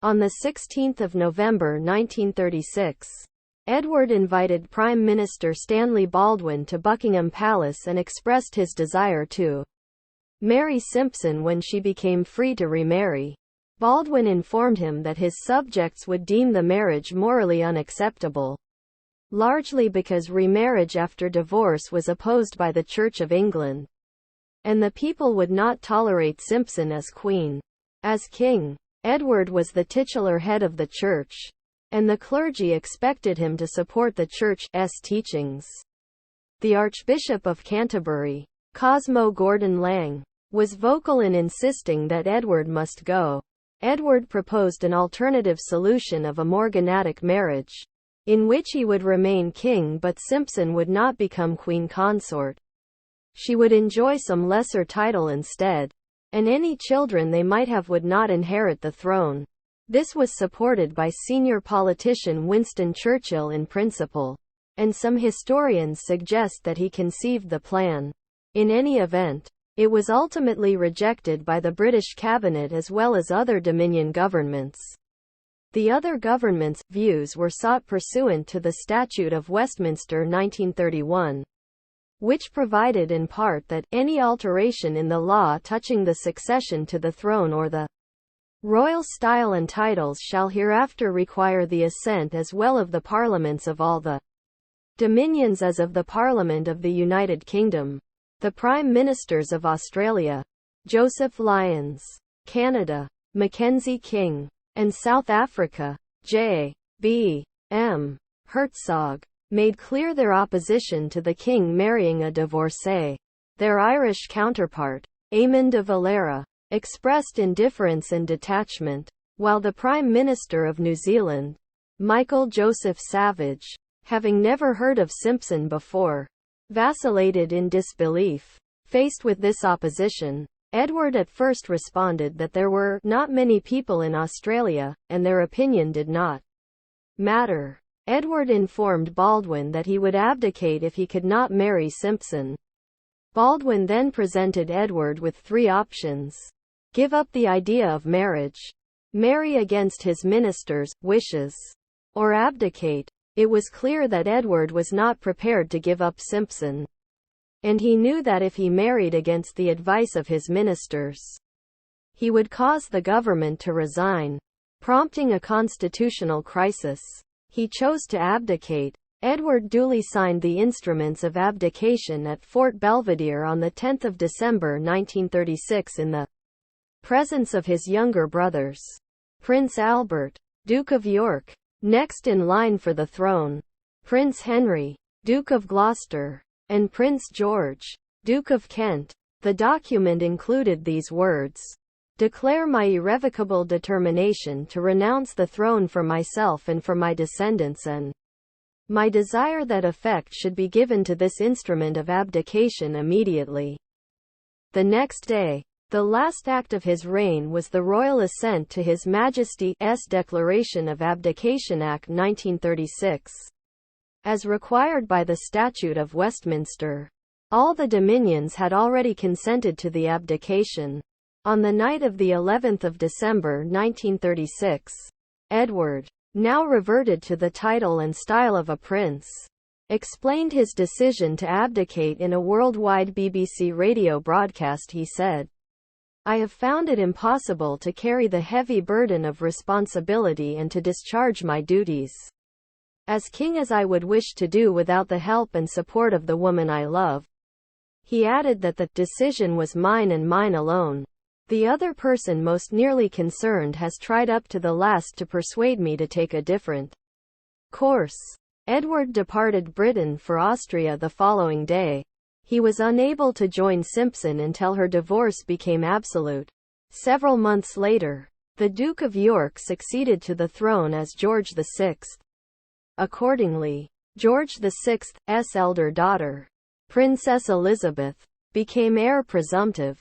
On 16 November 1936, Edward invited Prime Minister Stanley Baldwin to Buckingham Palace and expressed his desire to marry Simpson when she became free to remarry. Baldwin informed him that his subjects would deem the marriage morally unacceptable, largely because remarriage after divorce was opposed by the Church of England, and the people would not tolerate Simpson as queen. As king, Edward was the titular head of the church, and the clergy expected him to support the church's teachings. The Archbishop of Canterbury, Cosmo Gordon Lang, was vocal in insisting that Edward must go. Edward proposed an alternative solution of a morganatic marriage, in which he would remain king but Simpson would not become queen consort. She would enjoy some lesser title instead, and any children they might have would not inherit the throne. This was supported by senior politician Winston Churchill in principle, and some historians suggest that he conceived the plan. In any event, it was ultimately rejected by the British cabinet as well as other Dominion governments. The other governments' views were sought pursuant to the Statute of Westminster 1931, which provided in part that any alteration in the law touching the succession to the throne or the royal style and titles shall hereafter require the assent as well of the parliaments of all the dominions as of the Parliament of the United Kingdom. The Prime Ministers of Australia, Joseph Lyons, Canada, Mackenzie King, and South Africa, J.B.M. Hertzog, made clear their opposition to the king marrying a divorcee. Their Irish counterpart, Eamon de Valera, expressed indifference and detachment, while the Prime Minister of New Zealand, Michael Joseph Savage, having never heard of Simpson before, vacillated in disbelief. Faced with this opposition, Edward at first responded that there were not many people in Australia, and their opinion did not matter. Edward informed Baldwin that he would abdicate if he could not marry Simpson. Baldwin then presented Edward with three options: give up the idea of marriage, marry against his ministers' wishes, or abdicate. It was clear that Edward was not prepared to give up Simpson, and he knew that if he married against the advice of his ministers, he would cause the government to resign, prompting a constitutional crisis. He chose to abdicate. Edward duly signed the instruments of abdication at Fort Belvedere on 10 December 1936 in the presence of his younger brothers, Prince Albert, Duke of York, next in line for the throne, Prince Henry, Duke of Gloucester, and Prince George, Duke of Kent. The document included these words: "Declare my irrevocable determination to renounce the throne for myself and for my descendants, and my desire that effect should be given to this instrument of abdication immediately." The next day, the last act of his reign, was the royal assent to His Majesty's Declaration of Abdication Act 1936. As required by the Statute of Westminster, all the dominions had already consented to the abdication. On the night of the 11th of December 1936, Edward, now reverted to the title and style of a prince, explained his decision to abdicate in a worldwide BBC radio broadcast. He said, "I have found it impossible to carry the heavy burden of responsibility and to discharge my duties as king as I would wish to do without the help and support of the woman I love." He added that the decision was mine and mine alone. The other person most nearly concerned has tried up to the last to persuade me to take a different course. Edward departed Britain for Austria the following day. He was unable to join Simpson until her divorce became absolute. Several months later, the Duke of York succeeded to the throne as George VI. Accordingly, George VI's elder daughter, Princess Elizabeth, became heir presumptive.